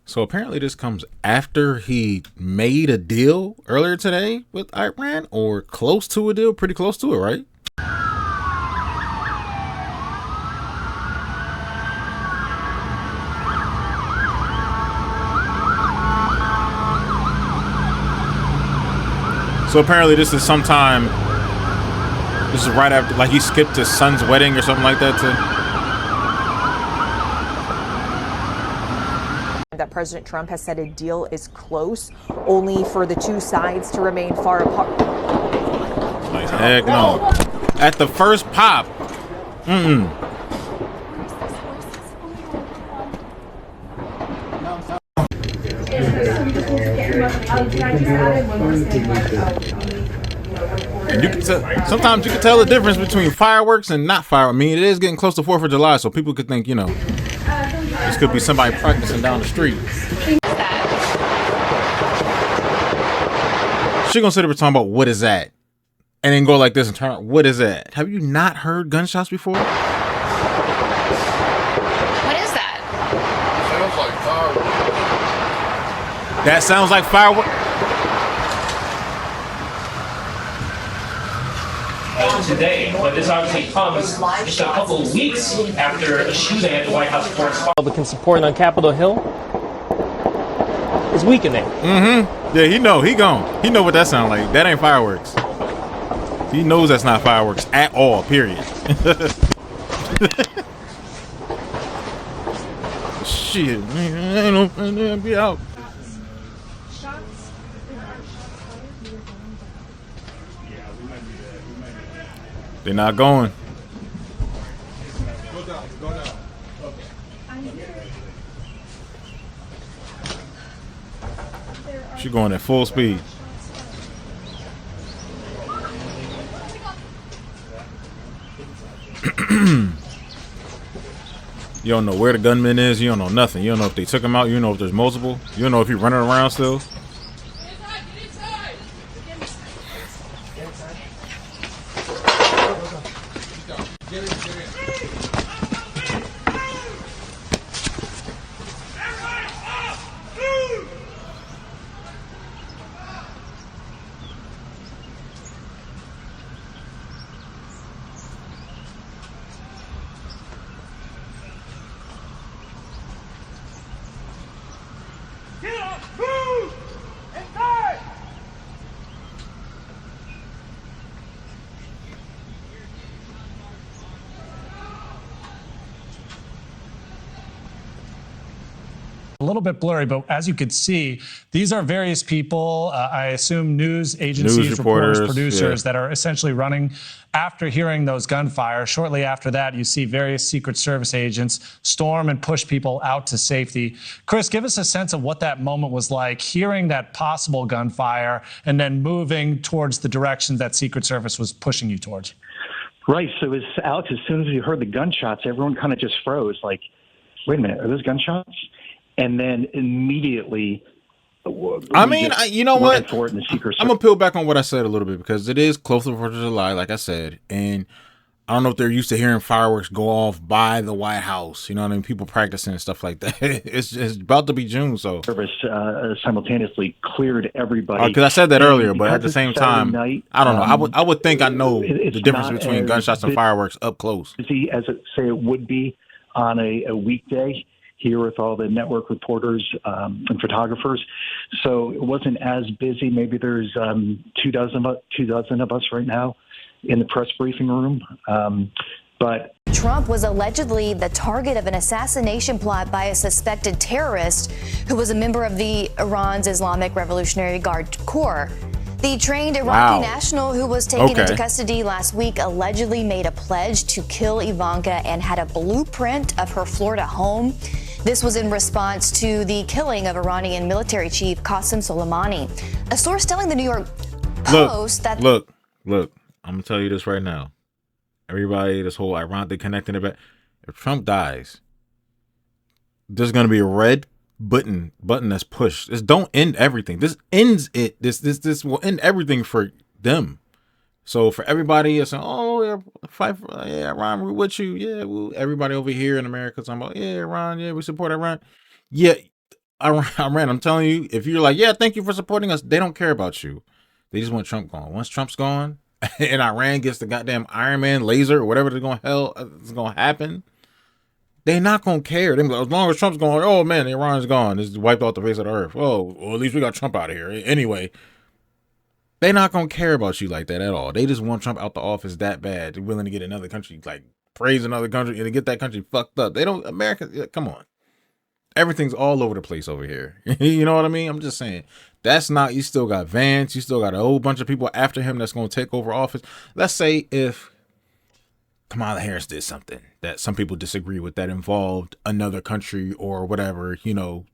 So apparently this comes after he made a deal earlier today with Iran, or close to a deal, pretty close to it, right? So apparently this is sometime, this is right after, like he skipped his son's wedding or something like that to... That President Trump has said a deal is close, only for the two sides to remain far apart. Like, heck no. At the first pop. And you can tell, sometimes you can tell the difference between fireworks and not fireworks. I mean, it is getting close to 4th of July, so people could think, you know, this could be somebody practicing down the street. She gonna sit up and talk about what is that, and then go like this and turn out, what is that? Have you not heard gunshots before? What is that? That sounds like fireworks. Today, but this obviously comes just a couple of weeks after a shooting at the White House Forest. Republican support on Capitol Hill is weakening. Yeah, he know. He gone. He know what that sound like. That ain't fireworks. He knows that's not fireworks at all, period. Shit, man, ain't no be out. They're not going. She's going at full speed. You don't know where the gunman is. You don't know nothing. You don't know if they took him out. You don't know if there's multiple. You don't know if he's running around still. A little bit blurry, but as you could see, these are various people, I assume news agencies, reporters, producers that are essentially running after hearing those gunfire. Shortly after that, you see various Secret Service agents storm and push people out to safety. Chris, give us a sense of what that moment was like, hearing that possible gunfire and then moving towards the direction that Secret Service was pushing you towards. Right. So as Alex, as soon as you heard the gunshots, everyone kind of just froze like, wait a minute, are those gunshots? And then immediately, I mean, you know what? For it in the Secret I'm gonna peel back on what I said a little bit because it is close to 4th of July, like I said, and I don't know if they're used to hearing fireworks go off by the White House. You know what I mean? People practicing and stuff like that. It's about to be June, so service simultaneously cleared everybody. Because I said that earlier, but at the same time, night, I don't know. I would think I know the difference between gunshots and fireworks up close. Busy as it would be on a weekday here with all the network reporters and photographers. So it wasn't as busy. Maybe there's 24 of us right now in the press briefing room. But Trump was allegedly the target of an assassination plot by a suspected terrorist who was a member of the Iran's Islamic Revolutionary Guard Corps. The trained Iraqi national who was taken into custody last week allegedly made a pledge to kill Ivanka and had a blueprint of her Florida home. This was in response to the killing of Iranian military chief Qasem Soleimani. A source telling the New York Post that... Look, I'm going to tell you this right now. Everybody, this whole Iran thing connecting it back. If Trump dies, there's going to be a red button that's pushed. This don't end everything. This ends it. This will end everything for them. So for everybody, it's oh yeah, fight for Iran, we're with you. Yeah, everybody over here in America talking about Iran. Yeah, we support Iran. Yeah, Iran, I'm telling you, if you're like, yeah, thank you for supporting us, they don't care about you. They just want Trump gone. Once Trump's gone and Iran gets the goddamn Iron Man laser or whatever is going to happen, they're not going to care. As long as Trump's gone, oh man, Iran's gone. It's wiped off the face of the earth. Oh, well, at least we got Trump out of here. Anyway, they're not going to care about you like that at all. They just want Trump out the office that bad. They're willing to get another country, like praise another country and to get that country fucked up. They don't, America, come on. Everything's all over the place over here. You know what I mean? I'm just saying. That's not, you still got Vance. You still got a whole bunch of people after him that's going to take over office. Let's say if Kamala Harris did something that some people disagree with that involved another country or whatever, you know,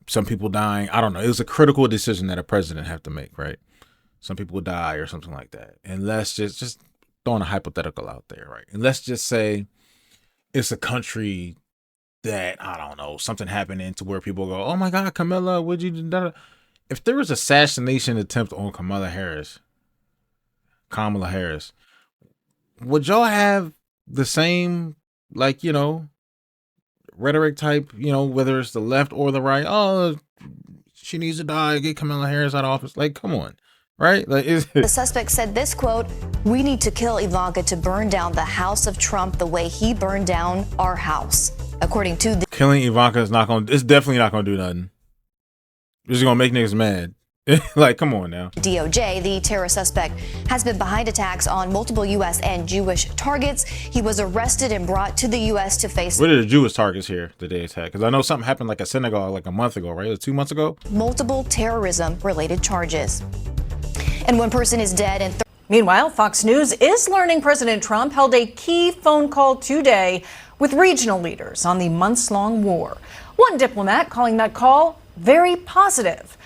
some people dying. I don't know. It was a critical decision that a president have to make, right? Some people die or something like that. And let's just throwing a hypothetical out there, right? And let's just say it's a country that, I don't know, something happened into where people go, oh my God, Camilla, would you do? If there was assassination attempt on Kamala Harris, would y'all have the same, like, you know, rhetoric type, you know, whether it's the left or the right? Oh, she needs to die, get Kamala Harris out of office. Like, come on, right? Like, the suspect said this, quote, "We need to kill Ivanka to burn down the house of Trump the way he burned down our house." According to the killing Ivanka is it's definitely not gonna do nothing. It's just gonna make niggas mad. Like, come on now. DOJ, the terror suspect has been behind attacks on multiple U.S. and Jewish targets. He was arrested and brought to the U.S. to face. What are the Jewish targets here that they attacked? Because I know something happened like a synagogue like a month ago, right? Or 2 months ago? Multiple terrorism-related charges. And one person is dead and meanwhile, Fox News is learning President Trump held a key phone call today with regional leaders on the months-long war. One diplomat calling that call very positive.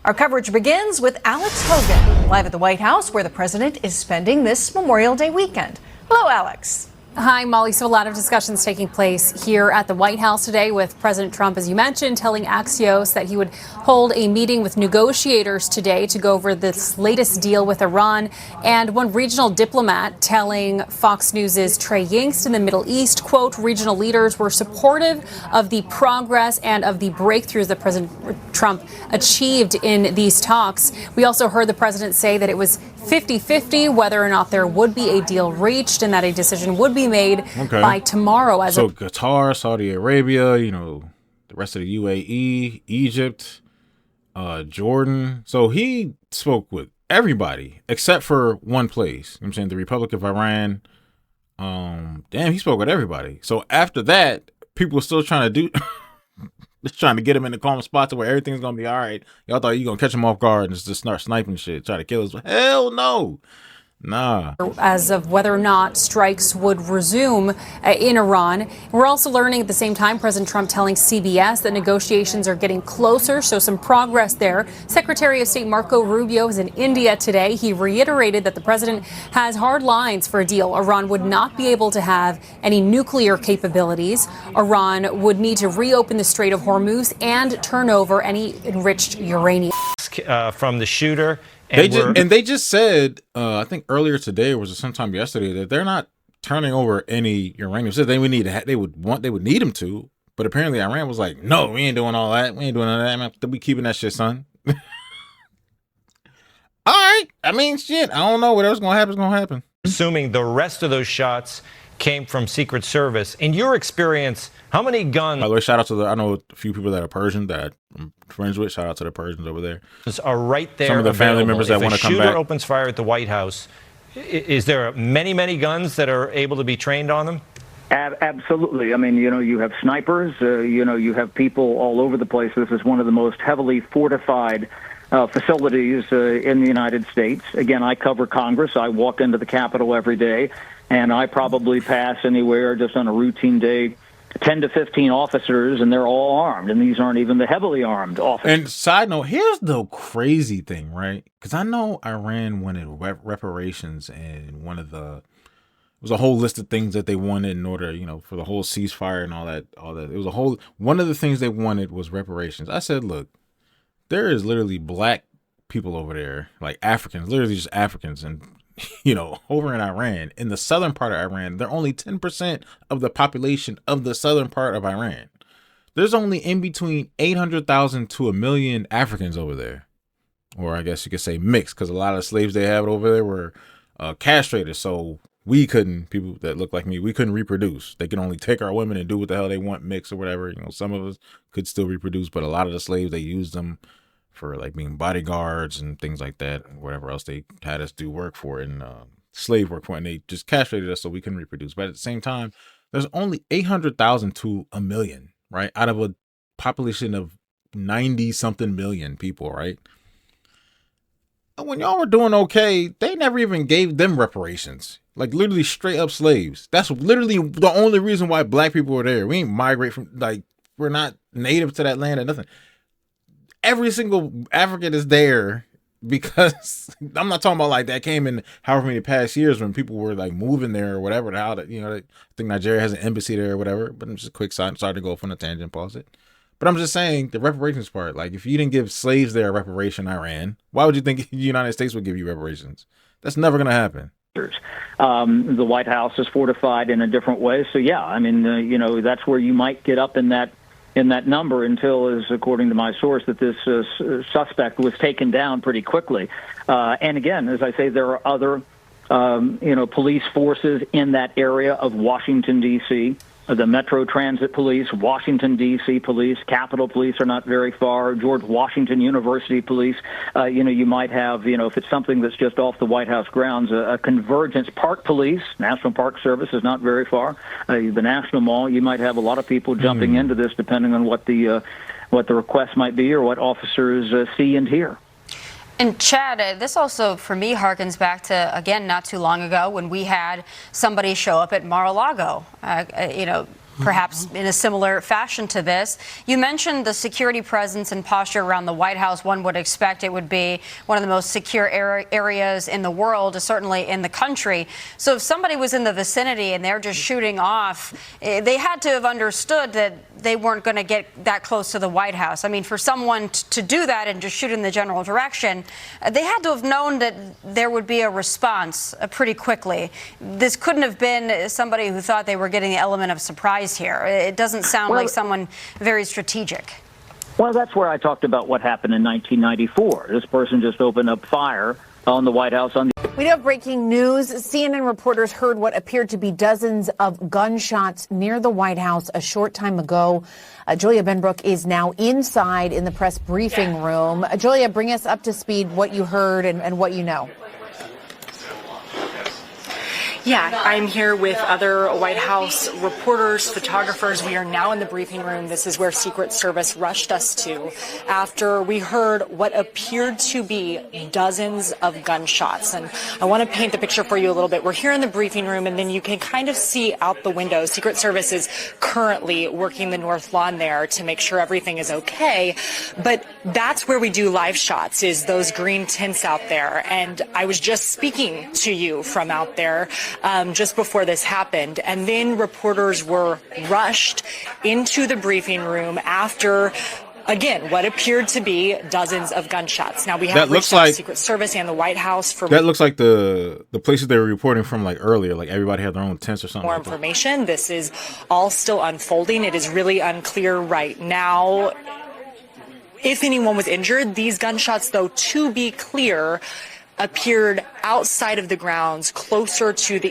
Our coverage begins with Alex Hogan, live at the White House, where the president is spending this Memorial Day weekend. Hello, Alex. Hi, Molly. So a lot of discussions taking place here at the White House today with President Trump, as you mentioned, telling Axios that he would hold a meeting with negotiators today to go over this latest deal with Iran. And one regional diplomat telling Fox News' Trey Yingst in the Middle East, quote, regional leaders were supportive of the progress and of the breakthroughs that President Trump achieved in these talks. We also heard the president say that it was 50-50 whether or not there would be a deal reached and that a decision would be made by tomorrow. Qatar, Saudi Arabia, you know, the rest of the UAE, Egypt, Jordan. So he spoke with everybody except for one place. I'm saying the Republic of Iran. He spoke with everybody. So after that, people were still trying to do just trying to get him in the calm spot to where everything's gonna be all right. Y'all thought you gonna catch him off guard and just start sniping shit, try to kill us. Hell no. Nah. As of whether or not strikes would resume in Iran. We're also learning at the same time, President Trump telling CBS that negotiations are getting closer, so some progress there. Secretary of State Marco Rubio is in India today. He reiterated that the president has hard lines for a deal. Iran would not be able to have any nuclear capabilities. Iran would need to reopen the Strait of Hormuz and turn over any enriched uranium. From the shooter. They just said, I think earlier today or was it sometime yesterday, that they're not turning over any uranium. So they would need they would need them to, but apparently Iran was like, no, we ain't doing all that. We ain't doing all that. They'll be keeping that shit, son. All right. I mean, shit. I don't know. Whatever's gonna happen is gonna happen. Assuming the rest of those shots came from Secret Service. In your experience, how many guns? By the way, shout out to I know a few people that are Persian that I'm friends with. Shout out to the Persians over there. Are right there. Some of the family members that want to come back. If a shooter opens fire at the White House, is there many guns that are able to be trained on them? Absolutely. I mean, you know, you have snipers. You have people all over the place. This is one of the most heavily fortified facilities in the United States. Again, I cover Congress. I walk into the Capitol every day, and I probably pass anywhere just on a routine day 10 to 15 officers, and they're all armed, and these aren't even the heavily armed officers. And side note, here's the crazy thing, right? Because I know Iran wanted reparations, and it was a whole list of things that they wanted in order, you know, for the whole ceasefire and all that. It was one of the things they wanted was reparations. I said, look, there is literally black people over there, like Africans, literally just Africans, and you know, over in Iran, in the southern part of Iran, they're only 10% of the population of the southern part of Iran. There's only in between 800,000 to 1 million Africans over there. Or I guess you could say mixed, because a lot of the slaves they had over there were castrated. So we couldn't, people that look like me, we couldn't reproduce. They can only take our women and do what the hell they want, mix or whatever. You know, some of us could still reproduce, but a lot of the slaves, they used them for like being bodyguards and things like that, and whatever else they had us do work for and slave work for, and they just castrated us so we couldn't reproduce. But at the same time, there's only 800,000 to 1 million, right? Out of a population of 90 something million people, right? And when y'all were doing okay, they never even gave them reparations. Like literally straight up slaves. That's literally the only reason why black people were there. We ain't migrate from, like, we're not native to that land or nothing. Every single African is there because I'm not talking about like that came in however many past years when people were like moving there or whatever. How that, you know, I think Nigeria has an embassy there or whatever. But I'm just a quick side. Sorry to go off on a tangent. Pause it. But I'm just saying the reparations part. Like if you didn't give slaves their reparation, Iran, why would you think the United States would give you reparations? That's never going to happen. The White House is fortified in a different way. So, yeah, I mean, you know, that's where you might get up in that number until, as according to my source, that this suspect was taken down pretty quickly. And again, as I say, there are other, police forces in that area of Washington, D.C., the Metro Transit Police, Washington, D.C. Police, Capitol Police are not very far, George Washington University Police. You might have, if it's something that's just off the White House grounds, a Convergence Park Police, National Park Service is not very far. The National Mall, you might have a lot of people jumping into this depending on what the request might be or what officers see and hear. And Chad, this also, for me, harkens back to, again, not too long ago when we had somebody show up at Mar-a-Lago, perhaps in a similar fashion to this. You mentioned the security presence and posture around the White House. One would expect it would be one of the most secure areas in the world, certainly in the country. So if somebody was in the vicinity and they're just shooting off, they had to have understood that they weren't going to get that close to the White House. I mean, for someone to do that and just shoot in the general direction, they had to have known that there would be a response pretty quickly. This couldn't have been somebody who thought they were getting the element of surprise here. It doesn't sound like someone very strategic. Well, that's where I talked about what happened in 1994. This person just opened up fire on the White House. We do have breaking news. CNN reporters heard what appeared to be dozens of gunshots near the White House a short time ago. Julia Benbrook is now inside in the press briefing room. Julia, bring us up to speed what you heard and what you know. Yeah, I'm here with other White House reporters, photographers. We are now in the briefing room. This is where Secret Service rushed us to after we heard what appeared to be dozens of gunshots. And I want to paint the picture for you a little bit. We're here in the briefing room, and then you can kind of see out the window. Secret Service is currently working the north lawn there to make sure everything is okay. But that's where we do live shots, is those green tents out there. And I was just speaking to you from out there just before this happened. And then reporters were rushed into the briefing room after, again, what appeared to be dozens of gunshots. Now, we have reached out to Secret Service and the White House for that looks like the places they were reporting from like earlier, like everybody had their own tents or something. More like information. This is all still unfolding. It is really unclear right now if anyone was injured. These gunshots, though, to be clear, appeared outside of the grounds closer to the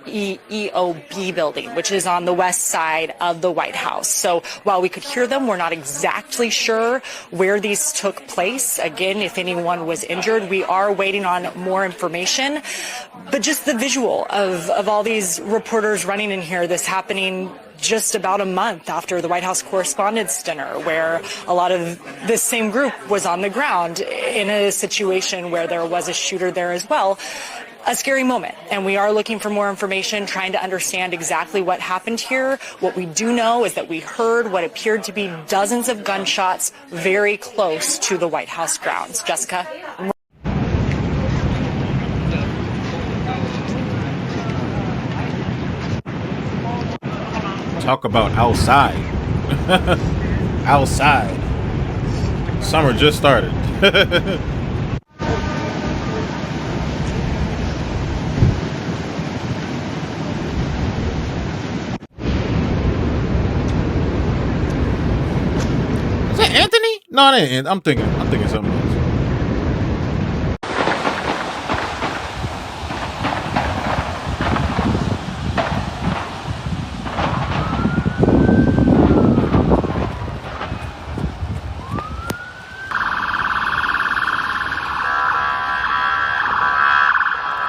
EOB building, which is on the west side of the White House. So while we could hear them, we're not exactly sure where these took place. Again, if anyone was injured, we are waiting on more information. But just the visual of all these reporters running in here, this happening just about a month after the White House Correspondents' Dinner, where a lot of this same group was on the ground in a situation where there was a shooter there as well. A scary moment, and we are looking for more information, trying to understand exactly what happened here. What we do know is that we heard what appeared to be dozens of gunshots very close to the White House grounds. Jessica? Talk about outside. Outside. Summer just started. No, it ain't. I'm thinking something else.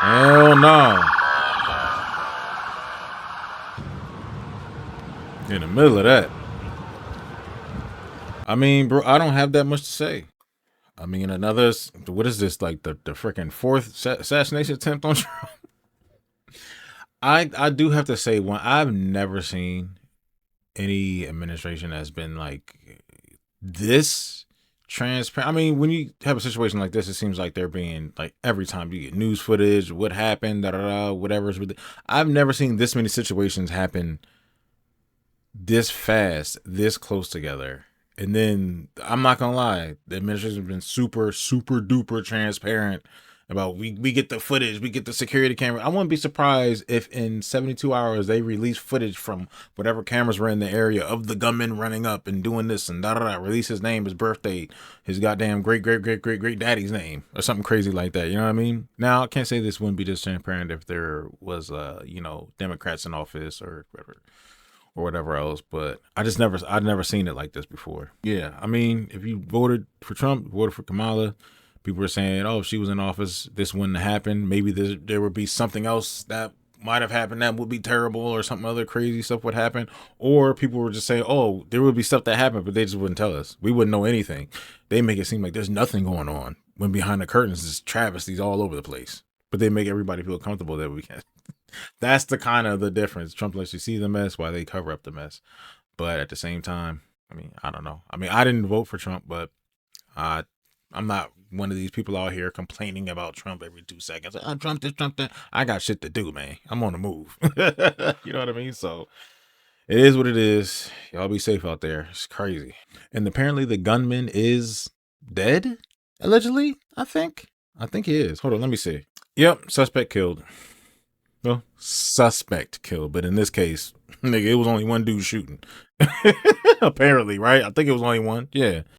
Hell no. In the middle of that. I mean, bro, I don't have that much to say. I mean, what is this, like the freaking fourth assassination attempt on Trump? I do have to say, I've never seen any administration that's been like this transparent. I mean, when you have a situation like this, it seems like they're being like, every time you get news footage, what happened, whatever's with it. I've never seen this many situations happen this fast, this close together. And then I'm not gonna lie, the administration has been super, super duper transparent about we get the footage, we get the security camera. I wouldn't be surprised if in 72 hours they release footage from whatever cameras were in the area of the gunman running up and doing this and release his name, his birthday, his goddamn great daddy's name or something crazy like that. You know what I mean? Now I can't say this wouldn't be this transparent if there was Democrats in office or whatever else, but I'd never seen it like this before. Yeah, I mean, if you voted for Trump, voted for Kamala, people were saying, oh, if she was in office, this wouldn't happen. Maybe there would be something else that might have happened that would be terrible, or something other crazy stuff would happen. Or people were just saying, oh, there would be stuff that happened, but they just wouldn't tell us. We wouldn't know anything. They make it seem like there's nothing going on, when behind the curtains there's travesties all over the place. But they make everybody feel comfortable that we can. That's the kind of the difference. Trump lets you see the mess while they cover up the mess. But at the same time, I mean, I don't know. I mean, I didn't vote for Trump, but I'm not one of these people out here complaining about Trump every 2 seconds. Oh, Trump this, Trump that. I got shit to do, man. I'm on the move. You know what I mean? So it is what it is. Y'all be safe out there. It's crazy. And apparently the gunman is dead, allegedly, I think he is. Hold on, let me see. Yep, suspect killed. Well, suspect killed, but in this case, nigga, it was only one dude shooting. Apparently, right? I think it was only one. Yeah.